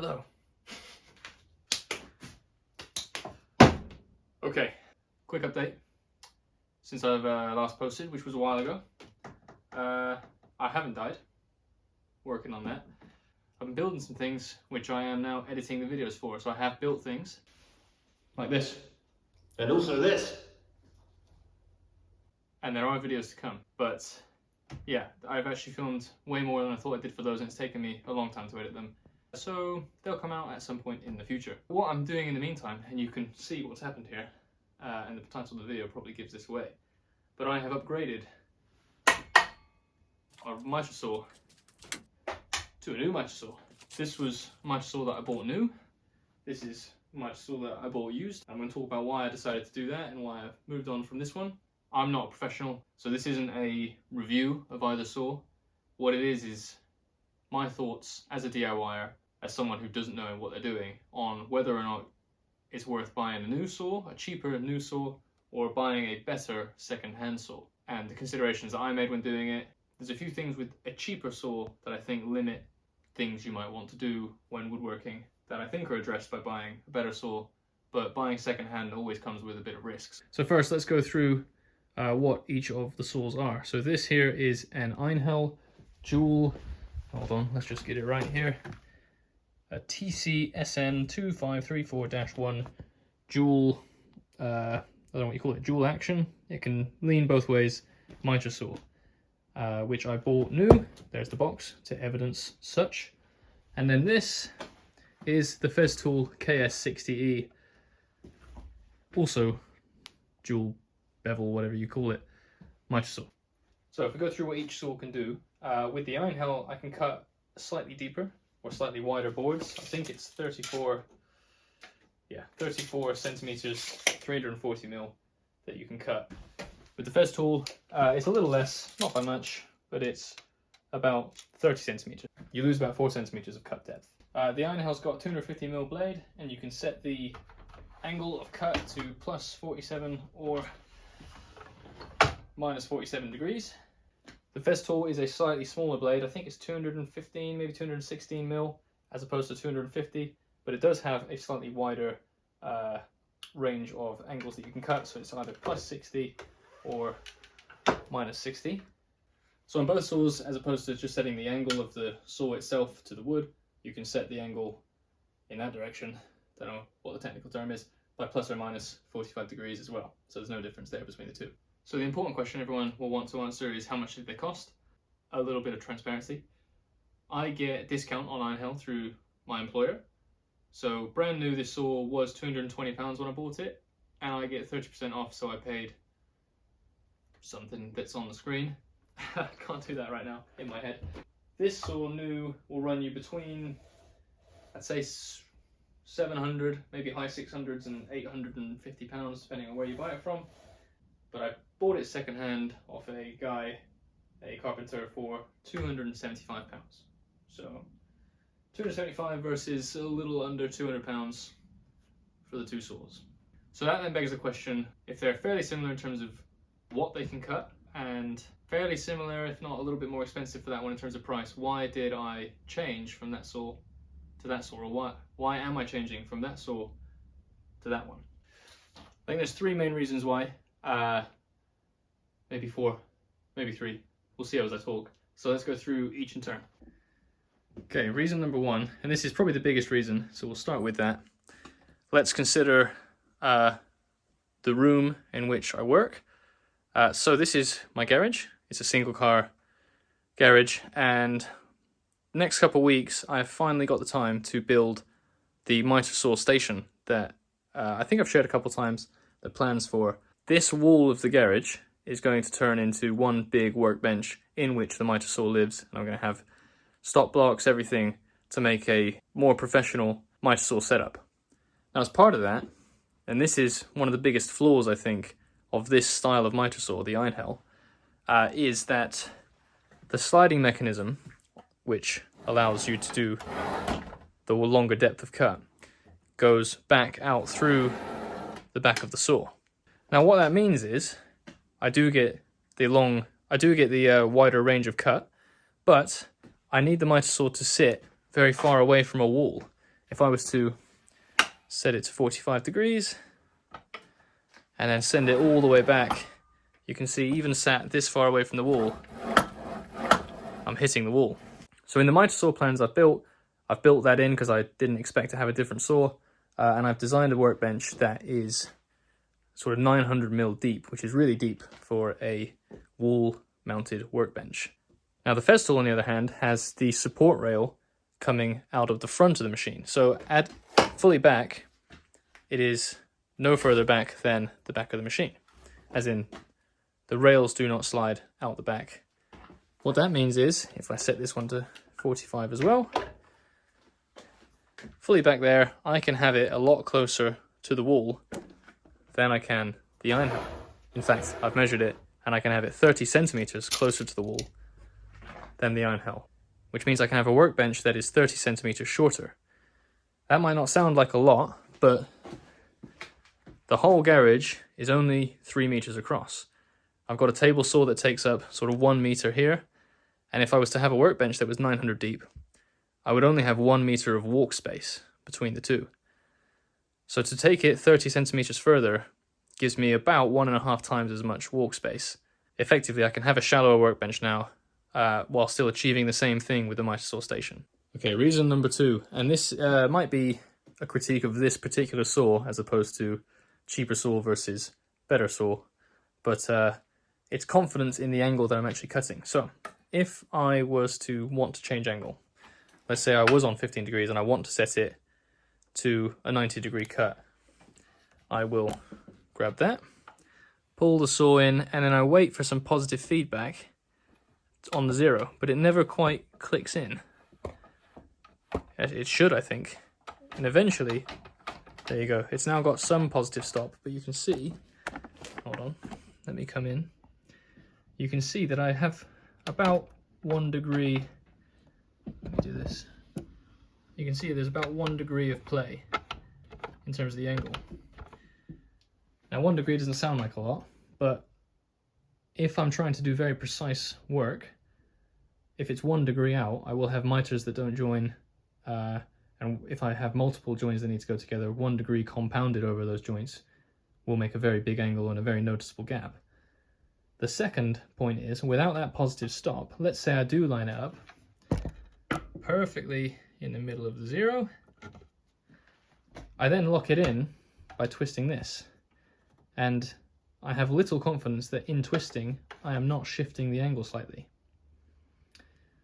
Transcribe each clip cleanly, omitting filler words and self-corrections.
Hello. Okay, quick update. Since I've last posted, which was a while ago, I haven't died. Working on that. I've been building some things which I am now editing the videos for. So I have built things like this. And also this. And there are videos to come. But yeah, I've actually filmed way more than I thought I did for those, and it's taken me a long time to edit them. So they'll come out at some point in the future. What I'm doing in the meantime, and you can see what's happened here, and the title of the video probably gives this away, but I have upgraded our miter saw to a new miter saw. This was a miter saw that I bought new. This is a miter saw that I bought used. I'm going to talk about why I decided to do that and why I've moved on from this one. I'm not a professional, so this isn't a review of either saw. What it is my thoughts as a DIYer, as someone who doesn't know what they're doing, on whether or not it's worth buying a new saw, a cheaper new saw, or buying a better second-hand saw. And the considerations that I made when doing it, there's a few things with a cheaper saw that I think limit things you might want to do when woodworking that I think are addressed by buying a better saw, but buying second-hand always comes with a bit of risks. So first, let's go through what each of the saws are. So this here is an Einhell dual, hold on, let's just get it right here, a TCSN 2534-1 dual, I don't know what you call it, dual action. It can lean both ways, miter saw, which I bought new. There's the box to evidence such. And then this is the Festool KS60E, also dual bevel, whatever you call it, miter saw. So if we go through what each saw can do, with the Einhell I can cut slightly deeper or slightly wider boards. I think it's 34 centimeters, 340 mil that you can cut. With the Festool, it's a little less, not by much, but it's about 30 centimeters. You lose about 4 centimeters of cut depth. The Einhell's got 250 mil blade, and you can set the angle of cut to plus 47 or minus 47 degrees. The Festool is a slightly smaller blade. I think it's 215, maybe 216 mil, as opposed to 250, but it does have a slightly wider range of angles that you can cut, so it's either plus 60 or minus 60. So on both saws, as opposed to just setting the angle of the saw itself to the wood, you can set the angle in that direction, don't know what the technical term is, by plus or minus 45 degrees as well. So there's no difference there between the two. So the important question everyone will want to answer is, how much did they cost? A little bit of transparency. I get a discount on Einhell through my employer. So brand new, this saw was £220 when I bought it, and I get 30% off, so I paid something that's on the screen. I can't do that right now in my head. This saw new will run you between, I'd say, 700, maybe high 600s and 850 pounds, depending on where you buy it from. But I bought it secondhand off a guy, a carpenter, for £275. So 275 versus a little under £200 for the two saws. So that then begs the question, if they're fairly similar in terms of what they can cut, and fairly similar, if not a little bit more expensive for that one in terms of price, why did I change from that saw to that saw, or why am I changing from that saw to that one? I think there's three main reasons why. Maybe four, maybe three. We'll see as I talk. So let's go through each in turn. Okay, reason number one, and this is probably the biggest reason, so we'll start with that. Let's consider the room in which I work. So this is my garage. It's a single car garage, and next couple of weeks I've finally got the time to build the miter saw station that I think I've shared a couple of times the plans for. This wall of the garage is going to turn into one big workbench in which the miter saw lives, and I'm going to have stop blocks, everything, to make a more professional miter saw setup. Now, as part of that, and this is one of the biggest flaws, I think, of this style of miter saw, the Einhell, is that the sliding mechanism, which allows you to do the longer depth of cut, goes back out through the back of the saw. Now, what that means is I do get the wider range of cut, but I need the miter saw to sit very far away from a wall. if I was to set it to 45 degrees and then send it all the way back, you can see even sat this far away from the wall, I'm hitting the wall. So in the miter saw plans I've built that in because I didn't expect to have a different saw, and I've designed a workbench that is sort of 900mm deep, which is really deep for a wall-mounted workbench. Now the Festool, on the other hand, has the support rail coming out of the front of the machine. So at fully back, it is no further back than the back of the machine, as in the rails do not slide out the back. What that means is, if I set this one to 45 as well, fully back there, I can have it a lot closer to the wall than I can the Einhell. In fact, I've measured it, and I can have it 30 centimeters closer to the wall than the Einhell, which means I can have a workbench that is 30 centimeters shorter. That might not sound like a lot, but the whole garage is only 3 meters across. I've got a table saw that takes up sort of 1 meter here, and if I was to have a workbench that was 900 deep, I would only have 1 meter of walk space between the two. So to take it 30 centimeters further gives me about 1.5 times as much walk space. Effectively, I can have a shallower workbench now, while still achieving the same thing with the miter saw station. Okay, reason number 2, and this might be a critique of this particular saw as opposed to cheaper saw versus better saw, but it's confidence in the angle that I'm actually cutting. So if I was to want to change angle, let's say I was on 15 degrees and I want to set it to a 90-degree cut, I will grab that, pull the saw in, and then I wait for some positive feedback on the 0, but it never quite clicks in. It should, I think. And eventually, there you go. It's now got some positive stop, but you can see, hold on, let me come in. You can see that I have about 1 degree, let me do this. You can see there's about 1 degree of play in terms of the angle. Now 1 degree doesn't sound like a lot, but if I'm trying to do very precise work, if it's 1 degree out, I will have miters that don't join, and if I have multiple joints that need to go together, 1 degree compounded over those joints will make a very big angle and a very noticeable gap. The second point is, without that positive stop, let's say I do line it up perfectly in the middle of the 0, I then lock it in by twisting this, and I have little confidence that in twisting I am not shifting the angle slightly.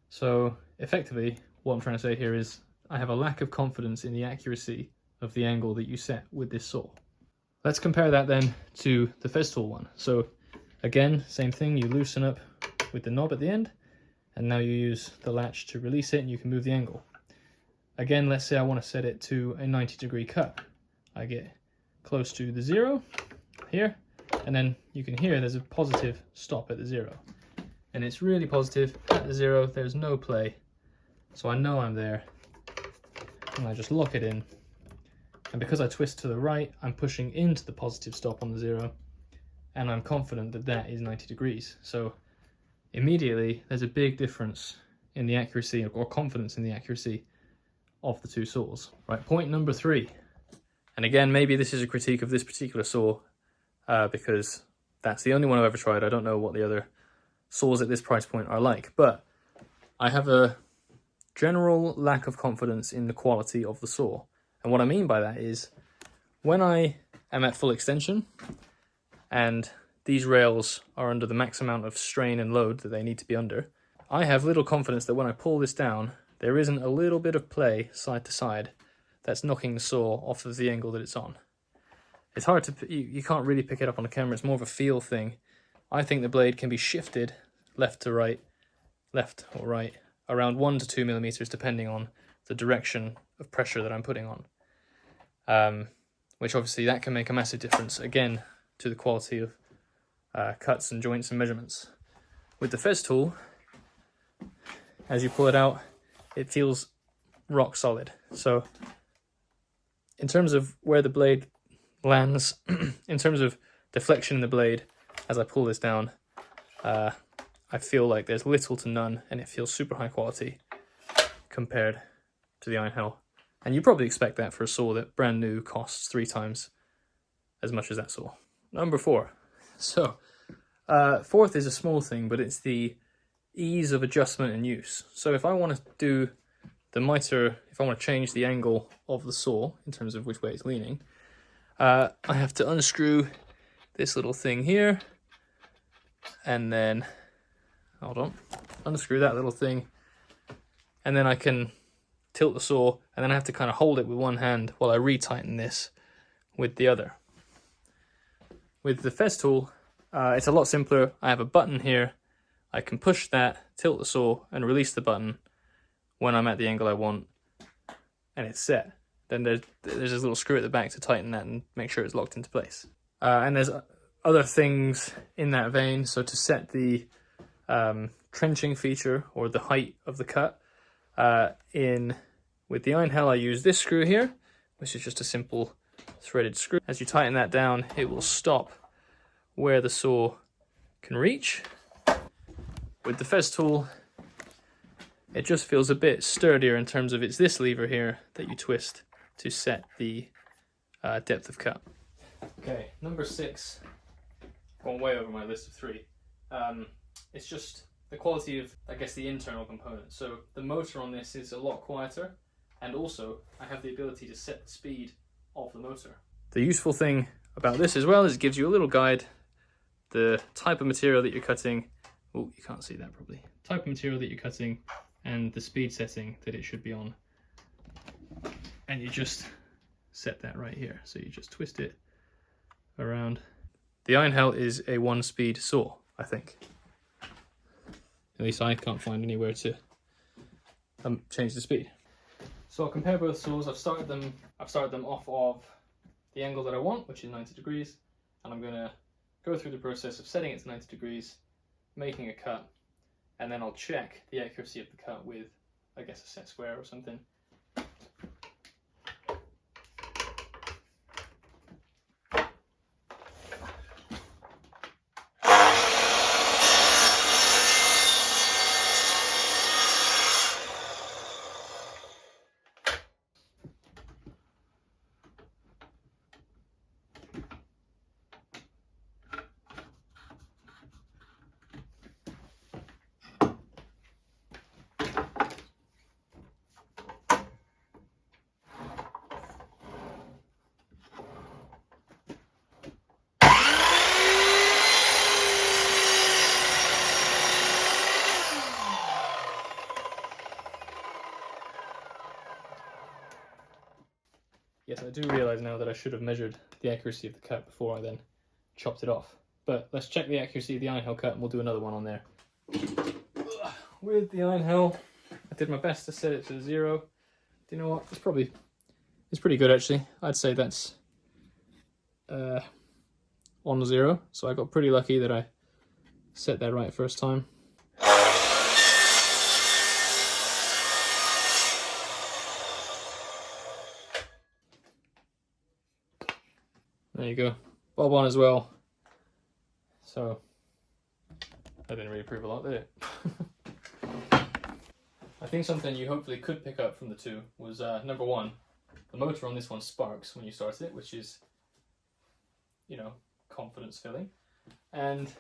So effectively what I'm trying to say here is I have a lack of confidence in the accuracy of the angle that you set with this saw. Let's compare that then to the Festool one. So again, same thing, you loosen up with the knob at the end, and now you use the latch to release it and you can move the angle. Again, let's say I want to set it to a 90-degree cut. I get close to the 0 here, and then you can hear there's a positive stop at the 0. And it's really positive at the 0, there's no play. So I know I'm there, and I just lock it in. And because I twist to the right, I'm pushing into the positive stop on the 0, and I'm confident that that is 90 degrees. So immediately there's a big difference in the accuracy, or confidence in the accuracy of the two saws. Right, point number 3. And again, maybe this is a critique of this particular saw, because that's the only one I've ever tried. I don't know what the other saws at this price point are like, but I have a general lack of confidence in the quality of the saw. And what I mean by that is, when I am at full extension and these rails are under the max amount of strain and load that they need to be under, I have little confidence that when I pull this down, there isn't a little bit of play side to side that's knocking the saw off of the angle that it's on. It's hard to, you can't really pick it up on the camera, it's more of a feel thing. I think the blade can be shifted left to right, left or right, around 1 to 2 millimeters depending on the direction of pressure that I'm putting on. Which obviously that can make a massive difference, again, to the quality of cuts and joints and measurements. With the Festool, as you pull it out, it feels rock solid. So in terms of where the blade lands, in terms of deflection in the blade, as I pull this down, I feel like there's little to none, and it feels super high quality compared to the Einhell. And you probably expect that for a saw that brand new costs 3 times as much as that saw. Number 4. So, fourth is a small thing, but it's the ease of adjustment and use. So if I want to do the miter, if I want to change the angle of the saw in terms of which way it's leaning, I have to unscrew this little thing here, and then, hold on, unscrew that little thing, and then I can tilt the saw, and then I have to kind of hold it with one hand while I retighten this with the other. With the Festool, it's a lot simpler. I have a button here. I can push that, tilt the saw, and release the button when I'm at the angle I want, and it's set. Then there's this little screw at the back to tighten that and make sure it's locked into place. And there's other things in that vein. So to set the trenching feature, or the height of the cut, with the Einhell I use this screw here, which is just a simple threaded screw. As you tighten that down, it will stop where the saw can reach. With the Festool, it just feels a bit sturdier in terms of it's this lever here that you twist to set the depth of cut. Okay, number 6, gone way over my list of 3. It's just the quality of, I guess, the internal components. So the motor on this is a lot quieter, and also I have the ability to set the speed of the motor. The useful thing about this as well is it gives you a little guide, the type of material that you're cutting. Oh, you can't see that probably. Type of material that you're cutting and the speed setting that it should be on. And you just set that right here. So you just twist it around. The Einhell is a 1-speed saw, I think. At least I can't find anywhere to change the speed. So I'll compare both saws. I've started them off of the angle that I want, which is 90 degrees, and I'm gonna go through the process of setting it to 90 degrees, making a cut, and then I'll check the accuracy of the cut with, I guess, a set square or something. Yes, I do realise now that I should have measured the accuracy of the cut before I then chopped it off. But let's check the accuracy of the Einhell cut and we'll do another one on there. With the Einhell, I did my best to set it to 0. Do you know what? It's pretty good actually. I'd say that's on 0. So I got pretty lucky that I set that right first time. There you go. Bob on as well. So, that didn't really prove a lot, did it? I think something you hopefully could pick up from the two was, number 1, the motor on this one sparks when you start it, which is, you know, confidence filling. And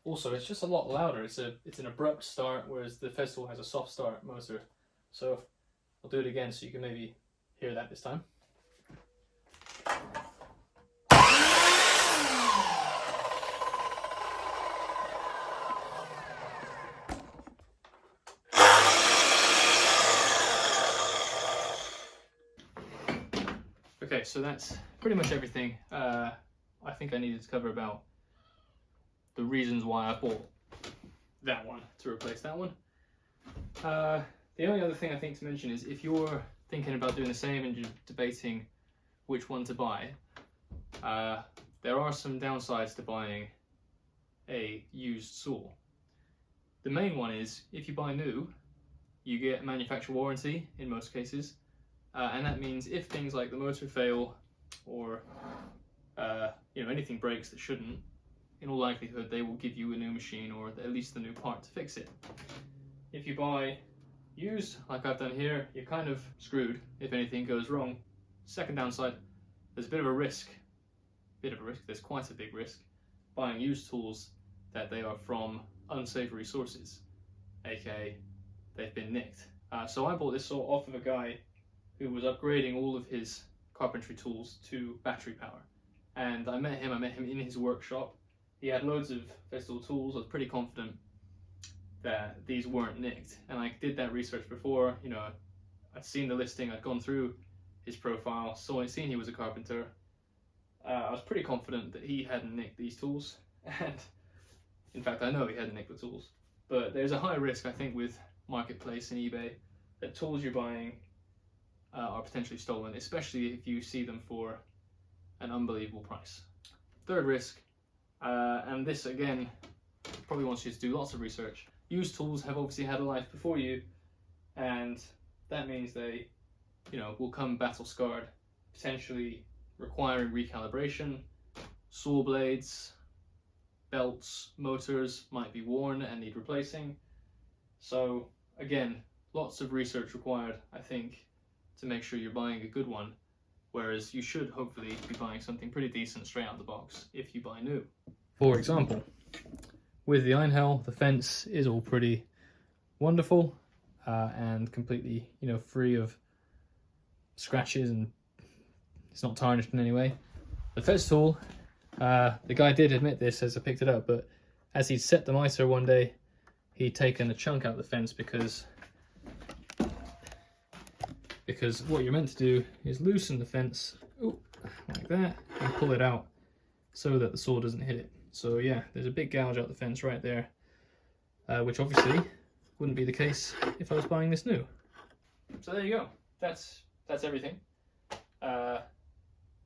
also, it's just a lot louder. It's an abrupt start, whereas the Festool has a soft start motor. So, I'll do it again so you can maybe hear that this time. Okay, so that's pretty much everything. I think I needed to cover about the reasons why I bought that one to replace that one. The only other thing I think to mention is if you're thinking about doing the same and you're debating which one to buy, there are some downsides to buying a used saw. The main one is if you buy new, you get manufacturer warranty in most cases. And that means if things like the motor fail or you know, anything breaks that shouldn't, in all likelihood they will give you a new machine or at least the new part to fix it. If you buy Used, like I've done here, you're kind of screwed if anything goes wrong. Second downside, there's a bit of a risk. There's quite a big risk buying used tools that they are from unsavory sources, aka they've been nicked. So I bought this saw off of a guy who was upgrading all of his carpentry tools to battery power. And I met him in his workshop. He had loads of Festool tools. I was pretty confident that these weren't nicked. And I did that research before, you know, I'd seen the listing, I'd gone through his profile, seen he was a carpenter. I was pretty confident that he hadn't nicked these tools. And in fact, I know he hadn't nicked the tools. But there's a high risk, I think, with Marketplace and eBay that tools you're buying are potentially stolen, especially if you see them for an unbelievable price. Third risk, and this again probably wants you to do lots of research. Used tools have obviously had a life before you, and that means they, you know, will come battle scarred, potentially requiring recalibration. Saw blades, belts, motors might be worn and need replacing. So again, lots of research required, I think, to make sure you're buying a good one, whereas you should hopefully be buying something pretty decent straight out of the box if you buy new. For example, with the Einhell, the fence is all pretty wonderful and completely, you know, free of scratches, and it's not tarnished in any way. The Festool, the guy did admit this as I picked it up, but as he'd set the mitre one day, he'd taken a chunk out of the fence because what you're meant to do is loosen the fence, like that, and pull it out so that the saw doesn't hit it. So yeah, there's a big gouge out the fence right there, which obviously wouldn't be the case if I was buying this new. So there you go. That's everything.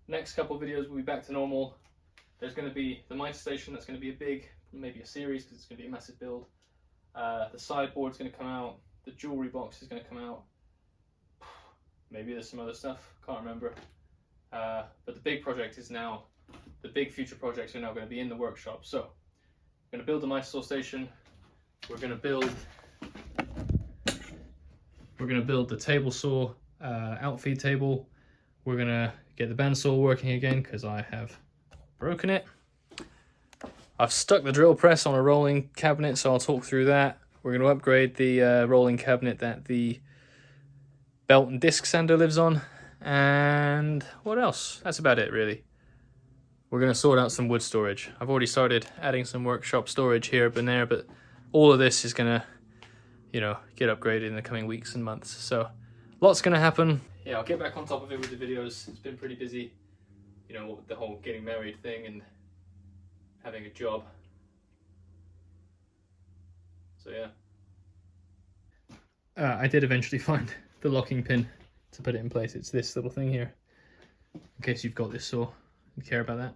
Next couple of videos will be back to normal. There's going to be the mitre station. That's going to be a big, maybe a series, because it's going to be a massive build. The sideboard's going to come out. The jewelry box is going to come out. Maybe there's some other stuff, can't remember. But the big project is now, the big future projects are now going to be in the workshop. So, we're going to build the mitre saw station. We're going to build the table saw outfeed table. We're going to get the bandsaw working again because I have broken it. I've stuck the drill press on a rolling cabinet, so I'll talk through that. We're going to upgrade the rolling cabinet that the belt and disc sander lives on, and what else? That's about it, really. We're going to sort out some wood storage. I've already started adding some workshop storage here and there, but all of this is going to, you know, get upgraded in the coming weeks and months. So lots going to happen. Yeah, I'll get back on top of it with the videos. It's been pretty busy, you know, with the whole getting married thing and having a job. So yeah. I did eventually find the locking pin to put it in place. It's this little thing here, in case you've got this saw and care about that.